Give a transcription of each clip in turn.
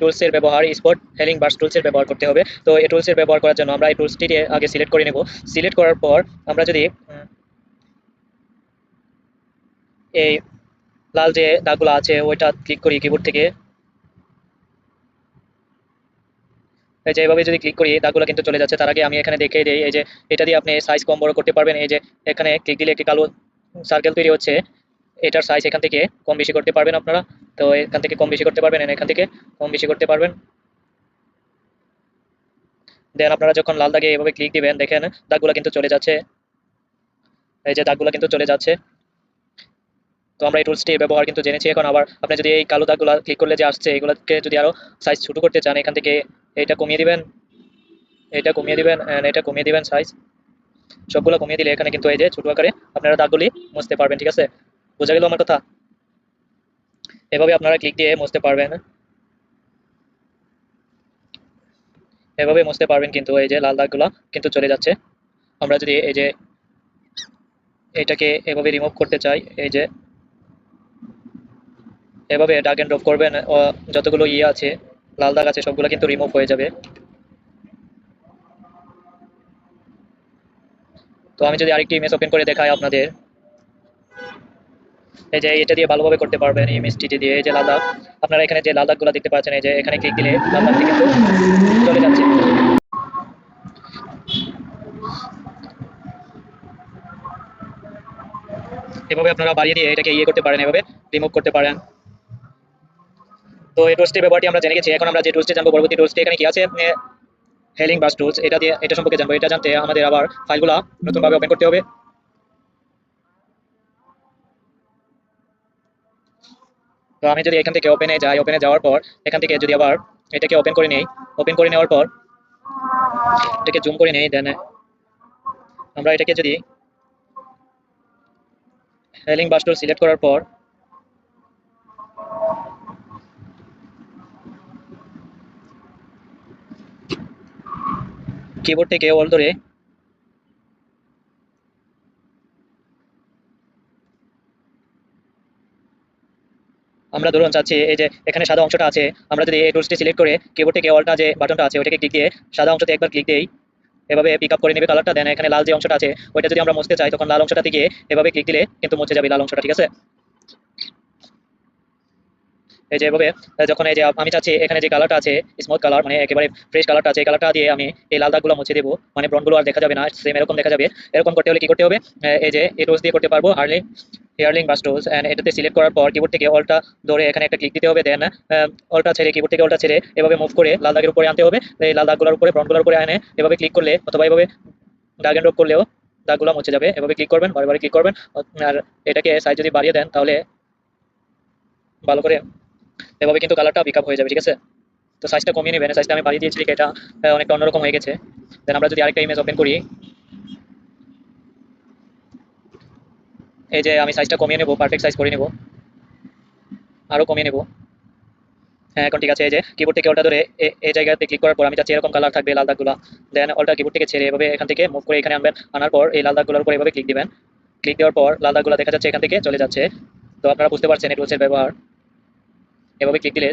টুলসের ব্যবহার, spot healing burst টুলসের ব্যবহার করতে হবে। তো এই টুলসের ব্যবহার করার জন্য আমরা এই টুলসটি আগে সিলেক্ট করে নেব। সিলেক্ট করার পর আমরা যদি এই লাল যে দাগগুলো আছে ওইটা ক্লিক করি কিবোর্ড থেকে, এই যে এইভাবে যদি ক্লিক করি দাগগুলো কিন্তু চলে যাচ্ছে। তার আগে আমি এখানে দেখে দিই, এই যে এটা দিয়ে আপনি সাইজ কম বড় করতে পারবেন। এই যে এখানে ক্লিক দিলে একটি কালো সার্কেল তৈরি হচ্ছে, এটার সাইজ এখান থেকে কম বেশি করতে পারবেন আপনারা। তো এখান থেকে কম বেশি করতে পারবেন, এখান থেকে কম বেশি করতে পারবেন। দেন আপনারা যখন লাল দাগে এভাবে ক্লিক দিবেন দেখেন দাগগুলো কিন্তু চলে যাচ্ছে, এই যে দাগগুলো কিন্তু চলে যাচ্ছে। তো আমরা এই টুলসটির ব্যবহার কিন্তু জেনেছি। এখন আবার আপনি যদি এই কালো দাগগুলো ক্লিক করলে যে আসছে এগুলোকে যদি আরো সাইজ ছোট করতে চান, এখান থেকে এটা কমিয়ে দিবেন, এটা কমিয়ে দিবেন, এটা কমিয়ে দিবেন সাইজ। সবগুলো কমিয়ে দিলে এখানে কিন্তু এই যে ছোট আকারে আপনারা দাগগুলি মুছতে পারবেন। ঠিক আছে, বোঝা গেল আমার কথা? এভাবে আপনারা ক্লিক দিয়ে মুছতে পারবেন, এভাবে মুছতে পারবেন। কিন্তু এই যে লাল দাগগুলো কিন্তু চলে যাচ্ছে। আমরা যদি এই যে এটাকে এভাবে রিমুভ করতে চাই, এই যে এভাবে ড্রাগ এন্ড ড্রপ করবেন, যতগুলো আছে লাল দাগ আছে সবগুলো কিন্তু রিমুভ হয়ে যাবে। তো আমি যদি আরেকটি ইমেজ ওপেন করে দেখাই আপনাদের, এই যে এটা দিয়ে ভালোভাবে করতে পারবেন ইমেজটি দিয়ে। এই যে লাল দাগ, আপনারা এখানে যে লাল দাগগুলো দেখতে পাচ্ছেন, এই যে এখানে ক্লিক দিলে লাল দাগটি কিন্তু চলে যাচ্ছে। এভাবে আপনারা বাড়িয়ে দিয়ে এটাকে করতে পারেন, এভাবে রিমুভ করতে পারেন। তো এই টুলসটির ব্যবহারটি আমরা জেনে গেছি। এখন আমরা যে টুলসটি জানবো, পরবর্তী টুলসটি এখানে কি আছে, হেলিং বাস টুলস, এটা দিয়ে এটা সম্পর্কে জানবো। এটা জানতে আমাদের আবার ফাইলগুলো নতুন ভাবে ওপেন করতে হবে। তো আমি যদি এখান থেকে ওপেনে যাই, ওপেনে যাওয়ার পর এখান থেকে যদি আবার এটাকে ওপেন করে নেই, ওপেন করে নেওয়ার পর এটাকে জুম করে নেই, দেন আমরা এটাকে যদি হেলিং বাস টুল সিলেক্ট করার পর কিবোর্ড থেকে অল ধরে আমরা ধরুন চাচ্ছি এই যে এখানে সাদা অংশটা আছে, আমরা যদি এই টুলসটি সিলেক্ট করে কিবোর্ড থেকে অলটা যে বাটনটা আছে ওইটাকে ক্লিক দিয়ে সাদা অংশতে একবার ক্লিক দেই, এভাবে পিক আপ করে নেবে কালারটা। দেন এখানে লাল যে অংশটা আছে ওইটা যদি আমরা মুছতে চাই তখন লাল অংশটাতে গিয়ে এভাবে ক্লিক দিলে কিন্তু মুছে যাবে লাল অংশটা। ঠিক আছে, এই যে এভাবে যখন এই যে আমি চাচ্ছি এখানে যে কালারটা আছে স্মুথ কালার, মানে একেবারে ফ্রেশ কালারটা আছে, এই কালারটা দিয়ে আমি এই লাল দাগগুলো মুছে দেবো, মানে ব্রনগুলো আর দেখা যাবে না, সেম এরকম দেখা যাবে। এরকম করতে হলে কি করতে হবে, এই যে এই টুলস দিয়ে করতে পারবো, হেয়ারলিং বাস টুলস, এন্ড এটাতে সিলেক্ট করার পর কিবোর্ড থেকে অলটা ধরে এখানে একটা ক্লিক দিতে হবে। দেন অলটা ছেড়ে কিবোর্ড থেকে অলটা ছেড়ে এভাবে মুভ করে লাল দাগের উপরে আনতে হবে। এই লাল দাগগুলোর উপরে ব্রনগুলোর উপরে আনে এভাবে ক্লিক করলে অথবা এভাবে ড্রাগ এন্ড ড্রপ করলেও দাগগুলো মুছে যাবে। এভাবে ক্লিক করবেন, বারে বারে ক্লিক করবেন। আর এটাকে সাইজ যদি বাড়িয়ে দেন তাহলে ভালো করে এভাবে কিন্তু কালারটা পিক আপ হয়ে যাবে। ঠিক আছে, তো সাইজটা কমিয়ে নেবেন, সাইজটা আমি বাড়িয়ে দিয়েছি, এটা অনেকটা অন্যরকম হয়ে গেছে। দেন আমরা যদি আরেকটা ইমেজ ওপেন করি, এই যে আমি সাইজটা কমিয়ে নেব, পারফেক্ট সাইজ করে নেব, আরো কমিয়ে নেব। হ্যাঁ এখন ঠিক আছে। এই যে কিবোর্ড থেকে অলটা ধরে এই জায়গাতে ক্লিক করার পর আমি চাচ্ছি এরকম কালার থাকবে লাল দাগগুলো। দেন অলটা কিবোর্ড থেকে ছেড়ে এভাবে এখান থেকে মুভ করে এখানে আনবেন, আনার পর এই লাল দাগগুলোর উপর এভাবে ক্লিক দিবেন। ক্লিক দেওয়ার পর লাল দাগগুলো দেখা যাচ্ছে এখান থেকে চলে যাচ্ছে। তো আপনারা বুঝতে পারছেন এই টুলসের ব্যবহার। এভাবে ক্লিক দিলে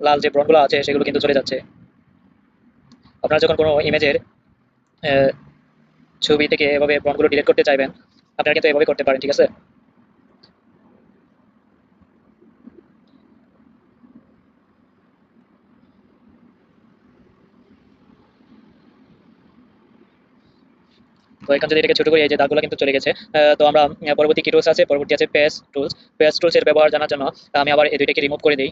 লাল যে ব্রনগুলো আছে সেগুলো কিন্তু চলে যাচ্ছে। আপনারা যখন কোনো ইমেজের ছবি থেকে এভাবে ব্রনগুলো ডিলিট করতে চাইবেন আপনারা কিন্তু এভাবে করতে পারেন। ঠিক আছে, তো এখান যদি এটাকে ছোট করি এই যে দাগগুলো কিন্তু চলে গেছে। তো আমরা পরবর্তী কি টুলস আছে, পরবর্তী আছে পেজ টুলস। পেজ টুলস এর ব্যবহার জানার জন্য আমি আবার এই দুইটাকে রিমুভ করে দেই।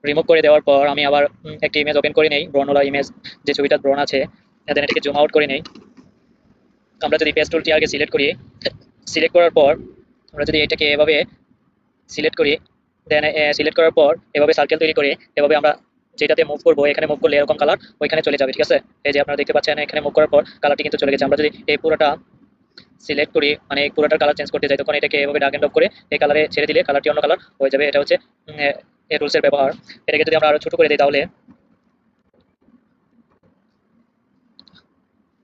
রিমুভ করে দেওয়ার পর আমি আবার একটি ইমেজ ওপেন করে নেই, ব্রনওয়ালা ইমেজ, যে ছবিটা ব্রন আছে। দেন এটাকে জুম আউট করে নেই। আমরা যদি পেজ টুলটি আগে সিলেক্ট করি, সিলেক্ট করার পর আমরা যদি এটাকে এভাবে সিলেক্ট করি, দেন সিলেক্ট করার পর এভাবে সার্কেল তৈরি করে এভাবে আমরা যেটাতে মুভ করবো এখানে মুভ করলে এরকম কালার ওইখানে চলে যাবে। ঠিক আছে, এই যে আপনারা দেখতে পাচ্ছেন এখানে মুভ করার পর কালারটি কিন্তু চলে গেছে। আমরা যদি এই পুরোটা সিলেক্ট করি, মানে এই পুরোটার কালার চেঞ্জ করতে যাই, তখন এটাকে এভাবে ড্রাগ এন্ড ড্রপ করে এই কালারে ছেড়ে দিলে কালারটি অন্য কালার হয়ে যাবে। এটা হচ্ছে এই টুলসের ব্যবহার। এটাকে যদি আমরা আরো ছোট করে দিই তাহলে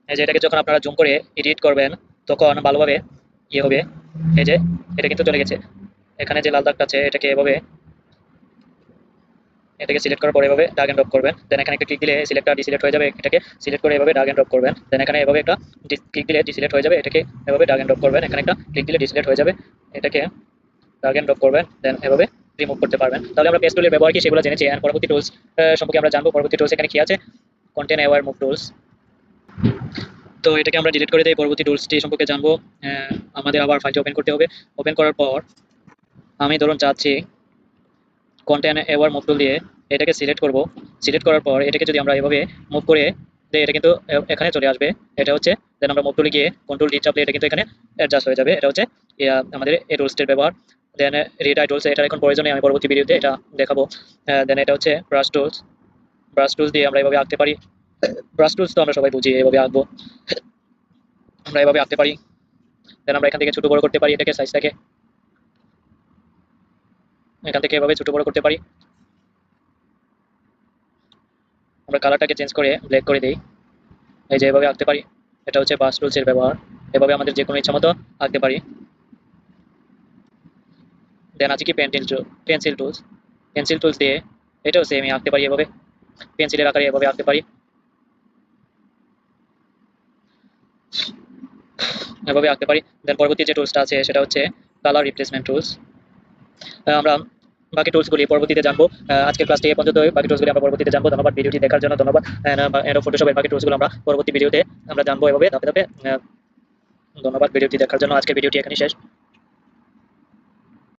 এই যে এটাকে যখন আপনারা জুম করে এডিট করবেন তখন ভালোভাবে হবে। এই যে এটা কিন্তু চলে গেছে। এখানে যে লাল দাগটা আছে এটাকে সিলেক্ট করার পরে এভাবে ড্র্যাগ এন্ড ড্রপ করবেন, দেন এখানে একটা ক্লিক দিলে সিলেক্টটা ডিসিলেক্ট হয়ে যাবে, এটাকে সিলেক্ট করে এভাবে ড্র্যাগ এন্ড ড্রপ করবেন, দেন এখানে এভাবে একটা ক্লিক দিলে ডিসিলেক্ট হয়ে যাবে, এটাকে এভাবে ড্র্যাগ এন্ড ড্রপ করবেন, এখানে একটা ক্লিক দিলে ডিসিলেক্ট হয়ে যাবে, এটাকে ড্র্যাগ এন্ড ড্রপ করবেন, দেন এভাবে রিমুভ করতে পারবেন। তাহলে আমরা পেজ টুলের ব্যবহার কি সেগুলো জেনেছি, এন্ড পরবর্তী টুলস সম্পর্কে আমরা জানবো। পরবর্তী টুলস এখানে কি আছে, কন্টেন্ট অ্যাওয়ার মুভ টুলস। তো এটাকে আমরা ডিলিট করে দেই, পরবর্তী টুলসটি সম্পর্কে জানবো। আমাদের আবার ফাইলটি ওপেন করতে হবে। ওপেন করার পর আমি ধরুন চাচ্ছি কন্টেন্ট এবার মুভ টুল দিয়ে এটাকে সিলেক্ট করব। সিলেক্ট করার পর এটাকে যদি আমরা এভাবে মুভ করে দিই, এটা কিন্তু এখানে চলে আসবে। এটা হচ্ছে দেন আমরা মুভ টুলে গিয়ে কন্ট্রোল ডি চাপলে এটা কিন্তু এখানে অ্যাডজাস্ট হয়ে যাবে। এটা হচ্ছে আমাদের এই টুলসটির ব্যবহার। দেন রিডাই টুলস, এটা এখন প্রয়োজনে আমি পরবর্তী ভিডিওতে এটা দেখাবো। দেন এটা হচ্ছে ব্রাশ টুলস। ব্রাশ টুলস দিয়ে আমরা এভাবে আঁকতে পারি। ব্রাশ টুলস তো আমরা সবাই বুঝি, এভাবে আঁকবো, আমরা এভাবে আঁকতে পারি। দেন আমরা এখান থেকে ছোট বড় করতে পারি, এটাকে সাইজটাকে এখান থেকে এভাবে ছোট বড় করতে পারি। আমরা কালারটাকে চেঞ্জ করে ব্ল্যাক করে দিই, এই যে এভাবে আঁকতে পারি। এটা হচ্ছে ব্রাশ টুলসের ব্যবহার, এভাবে আমাদের যে কোনো ইচ্ছা মতো আঁকতে পারি। দেন আছে কি পেন্সিল টুলস। পেন্সিল টুলস দিয়ে এটাও সেম আঁকতে পারি, এভাবে পেন্সিলের আকারে এভাবে আঁকতে পারি, এভাবে আঁকতে পারি। দেন পরবর্তী যে টুলসটা আছে সেটা হচ্ছে কালার রিপ্লেসমেন্ট টুলস। আমরা বাকি টুলসগুলি পরবর্তীতে জানবো। আজকের ক্লাসটি এ পর্যন্ত, বাকি টুলসগুলি আমরা পরবর্তীতে জানবো। ধন্যবাদ ভিডিওটি দেখার জন্য, ধন্যবাদ। ফটোশপের বাকি টুলসগুলো আমরা পরবর্তী ভিডিওতে আমরা জানবো এভাবে ধাপে ধাপে। ধন্যবাদ ভিডিওটি দেখার জন্য। আজকের ভিডিওটি এখানেই শেষ।